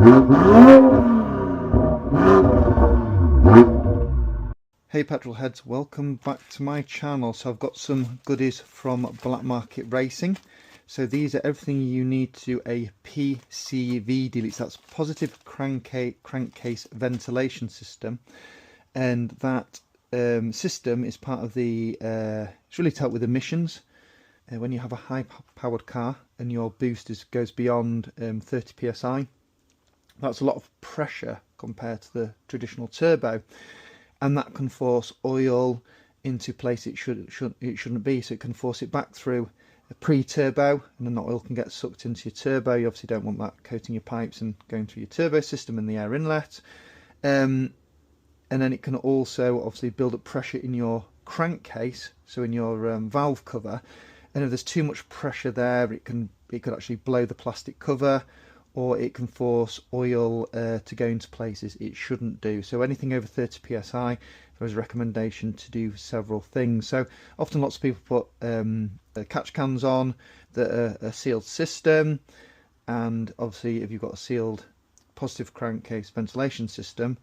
Hey petrol heads, welcome back to my channel. So I've got some goodies from Black Market Racing. So these are everything you need to do a PCV delete. So that's positive crankcase ventilation system, and that system is part of the it's really to help with emissions. When you have a high powered car and your boost goes beyond 30 psi, that's a lot of pressure compared to the traditional turbo, and that can force oil into place it shouldn't be. So it can force it back through a pre-turbo, and then the oil can get sucked into your turbo. You obviously don't want that coating your pipes and going through your turbo system and the air inlet. And then it can also obviously build up pressure in your crankcase, so in your valve cover. And if there's too much pressure there, it could actually blow the plastic cover, or it can force oil to go into places it shouldn't do. So anything over 30 psi, there is a recommendation to do several things. So often lots of people put catch cans on that are a sealed system, and obviously if you've got a sealed positive crankcase ventilation system,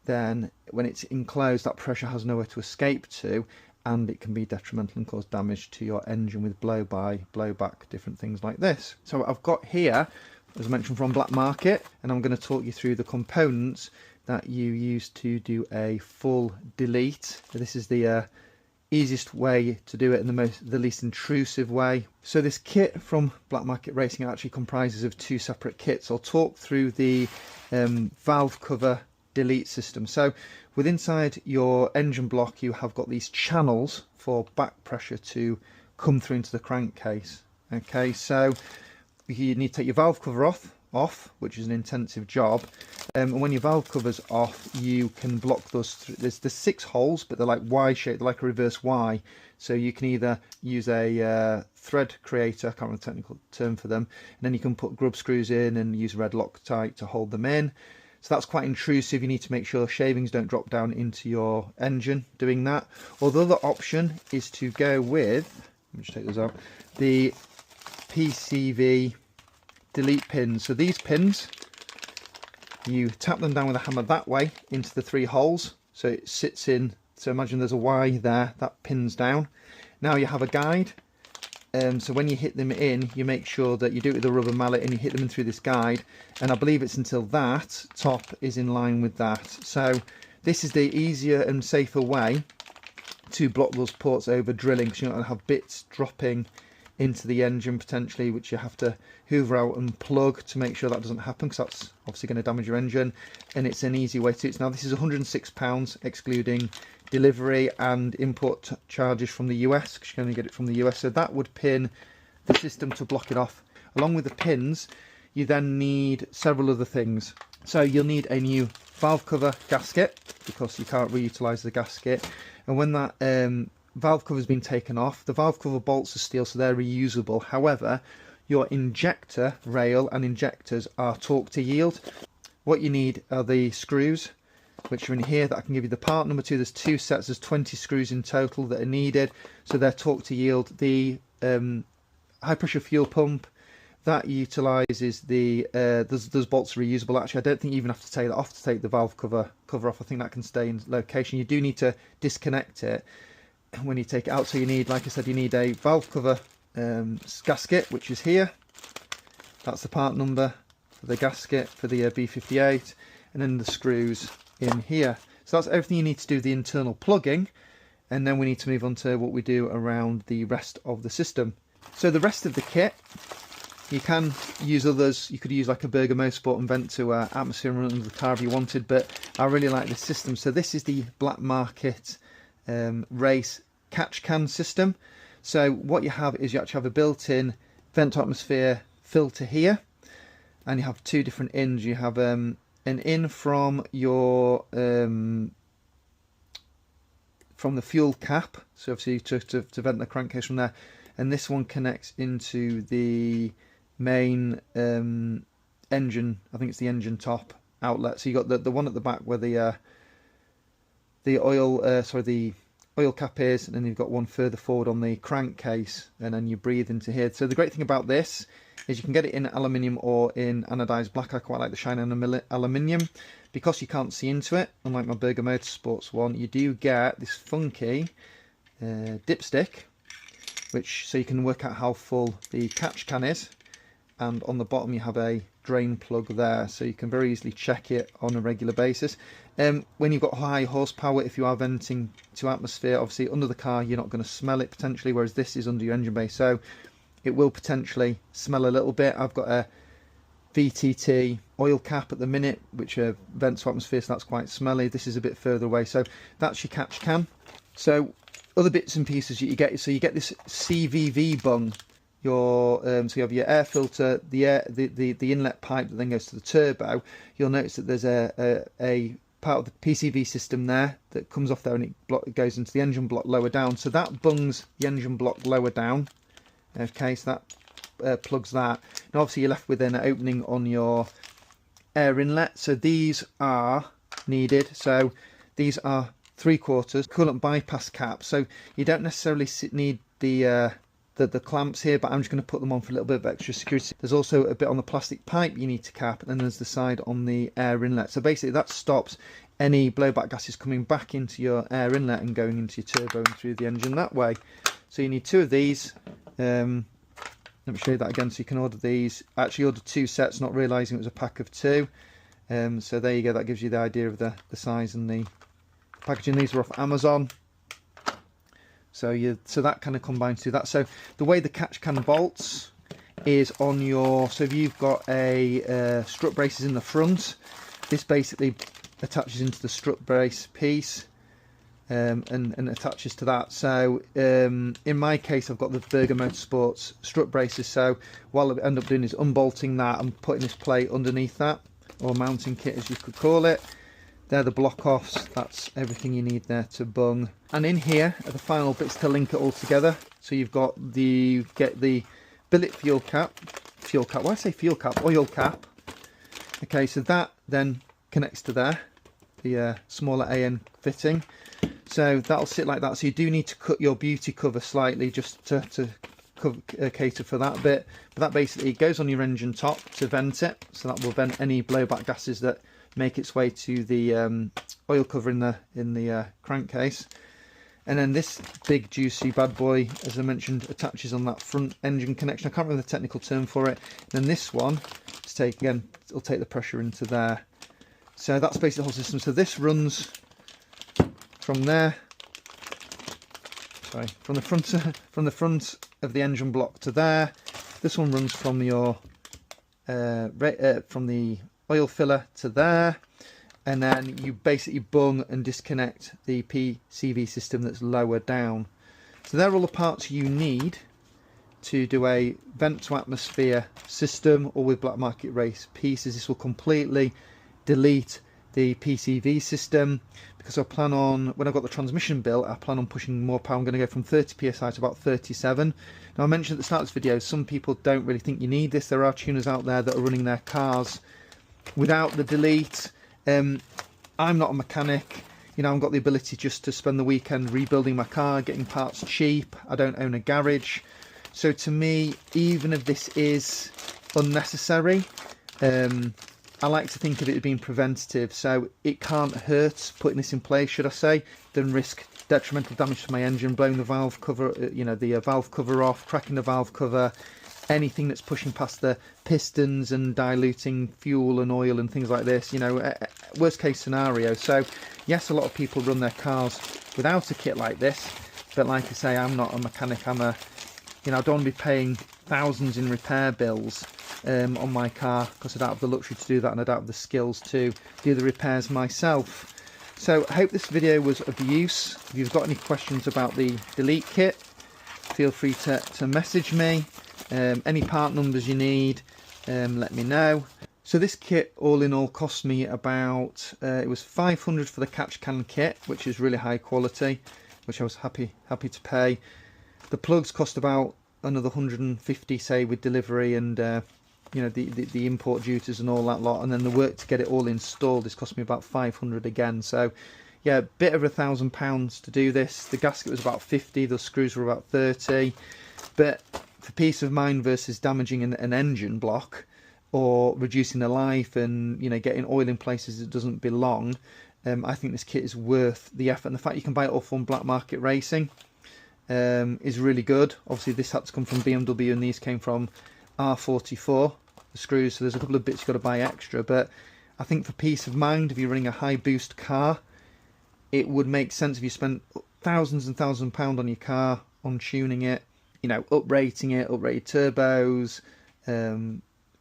then when it's enclosed, that pressure has nowhere to escape to, and it can be detrimental and cause damage to your engine with blow-by, blow-back, different things like this. So I've got here, as I mentioned, from Black Market, and I'm going to talk you through the components that you use to do a full delete. So this is the easiest way to do it and the least intrusive way. So this kit from Black Market Racing actually comprises of two separate kits. I'll talk through the valve cover delete system. So inside your engine block, you have got these channels for back pressure to come through into the crankcase. Okay, so you need to take your valve cover off, which is an intensive job. And when your valve cover's off, you can block those through. There's 6 holes, but they're like Y shaped, they're like a reverse Y. So you can either use a thread creator, I can't remember the technical term for them, and then you can put grub screws in and use red Loctite to hold them in. So that's quite intrusive. You need to make sure shavings don't drop down into your engine doing that. Or the other option is to go with, let me just take those out, the PCV delete pins. So these pins, you tap them down with a hammer that way into the 3 holes, so it sits in. So imagine there's a Y there, that pins down. Now you have a guide, so when you hit them in, you make sure that you do it with a rubber mallet and you hit them in through this guide, and I believe it's until that top is in line with that. So this is the easier and safer way to block those ports over drilling, because you're not going to have bits dropping into the engine potentially, which you have to hoover out and plug to make sure that doesn't happen, because that's obviously going to damage your engine. And it's an easy way to do it. Now this is £106 excluding delivery and import charges from the US, because you can only get it from the US. So that would pin the system to block it off. Along with the pins, you then need several other things. So you'll need a new valve cover gasket, because you can't reutilize the gasket. And when that valve cover has been taken off, the valve cover bolts are steel, so they're reusable. However, your injector rail and injectors are torque to yield. What you need are the screws, which are in here, that I can give you the part number to. There's 2 sets, there's 20 screws in total that are needed, so they're torque to yield. The high pressure fuel pump, that utilises the those bolts are reusable. Actually, I don't think you even have to take that off to take the valve cover off. I think that can stay in location. You do need to disconnect it when you take it out. So you need, like I said, you need a valve cover gasket, which is here. That's the part number for the gasket for the B58, and then the screws in here. So that's everything you need to do the internal plugging, and then we need to move on to what we do around the rest of the system. So the rest of the kit, you can use others. You could use like a Berger Motorsport and vent to atmosphere and run under the car if you wanted, but I really like this system. So this is the Black Market race catch can system. So what you have is you actually have a built-in vent to atmosphere filter here, and you have 2 different ins. You have an in from your from the fuel cap, so obviously to vent the crankcase from there, and this one connects into the main engine. I think it's the engine top outlet. So you got the one at the back where the oil, the oil cap is, and then you've got one further forward on the crankcase, and then you breathe into here. So the great thing about this is you can get it in aluminium or in anodized black. I quite like the shine on aluminium because you can't see into it, unlike my Berger Motorsports one. You do get this funky dipstick, which so you can work out how full the catch can is, and on the bottom you have a drain plug there, so you can very easily check it on a regular basis. When you've got high horsepower, if you are venting to atmosphere, obviously under the car you're not going to smell it potentially, whereas this is under your engine bay, so it will potentially smell a little bit. I've got a VTT oil cap at the minute, which vents to atmosphere, so that's quite smelly. This is a bit further away, so that's your catch can. So other bits and pieces you get, so you get this CVV bung. So you have your air filter, the inlet pipe that then goes to the turbo. You'll notice that there's a part of the PCV system there that comes off there, and it goes into the engine block lower down. So that bungs the engine block lower down. Okay, so that plugs that. And obviously you're left with an opening on your air inlet. So these are needed. So these are 3/4 coolant bypass caps. So you don't necessarily need the clamps here, but I'm just going to put them on for a little bit of extra security. There's also a bit on the plastic pipe you need to cap, and then there's the side on the air inlet. So basically that stops any blowback gases coming back into your air inlet and going into your turbo and through the engine that way. So you need 2 of these. Let me show you that again. So you can order these. I actually ordered 2 sets, not realising it was a pack of 2. So there you go, that gives you the idea of the size and the packaging. These are off Amazon. So that kind of combines to that. So the way the catch can bolts is on your, so if you've got a strut braces in the front, this basically attaches into the strut brace piece and attaches to that. So in my case I've got the Berger Motorsports strut braces, so what I end up doing is unbolting that and putting this plate underneath that, or mounting kit as you could call it. They're the block offs. That's everything you need there to bung. And in here are the final bits to link it all together. So you've got get the billet fuel cap, why I say fuel cap, oil cap. Okay, so that then connects to there, the smaller AN fitting. So that'll sit like that. So you do need to cut your beauty cover slightly just to cater for that bit. But that basically goes on your engine top to vent it. So that will vent any blowback gases that make its way to the oil cover in the crankcase. And then this big juicy bad boy, as I mentioned, attaches on that front engine connection. I can't remember the technical term for it. And then this one, it'll take the pressure into there. So that's basically the whole system. So this runs from there, from the front of the engine block to there. This one runs from your from the oil filler to there, and then you basically bung and disconnect the PCV system that's lower down. So they're all the parts you need to do a vent to atmosphere system, or with black market race pieces. This will completely delete the PCV system, because I plan on, when I've got the transmission built, I plan on pushing more power. I'm going to go from 30 psi to about 37. Now I mentioned at the start of this video, some people don't really think you need this. There are tuners out there that are running their cars without the delete. I'm not a mechanic, you know. I've got the ability just to spend the weekend rebuilding my car, getting parts cheap. I don't own a garage, so to me, even if this is unnecessary, I like to think of it as being preventative. So it can't hurt putting this in place, should I say, than risk detrimental damage to my engine, blowing the valve cover, the valve cover off, cracking the valve cover, anything that's pushing past the pistons and diluting fuel and oil and things like this, worst case scenario. So yes, a lot of people run their cars without a kit like this, but like I say, I'm not a mechanic. I don't want to be paying thousands in repair bills on my car, because I don't have the luxury to do that, and I don't have the skills to do the repairs myself. So I hope this video was of use. If you've got any questions about the delete kit, feel free to message me. Any part numbers you need, let me know. So this kit all in all cost me about, it was $500 for the catch can kit, which is really high quality, which I was happy to pay. The plugs cost about another 150, say, with delivery and the import duties and all that lot, and then the work to get it all installed, this cost me about 500 again. So yeah, a bit over £1,000 to do this. The gasket was about 50, the screws were about 30, but for peace of mind versus damaging an engine block or reducing the life and, you know, getting oil in places it doesn't belong, I think this kit is worth the effort. And the fact you can buy it all from Black Market Racing is really good. Obviously this had to come from BMW and these came from R44, the screws, so there's a couple of bits you've got to buy extra, but I think for peace of mind, if you're running a high boost car, it would make sense if you spent thousands and thousands of pounds on your car, on tuning it, you know, uprating it, uprated turbos,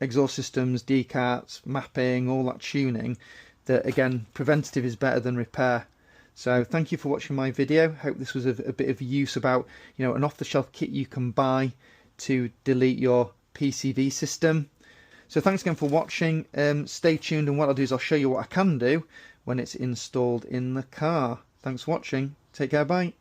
exhaust systems, decats, mapping, all that tuning, that again, preventative is better than repair. So thank you for watching my video. Hope this was a bit of use about, you know, an off-the-shelf kit you can buy to delete your PCV system. So thanks again for watching. Stay tuned, and what I'll do is I'll show you what I can do when it's installed in the car. Thanks for watching. Take care, bye.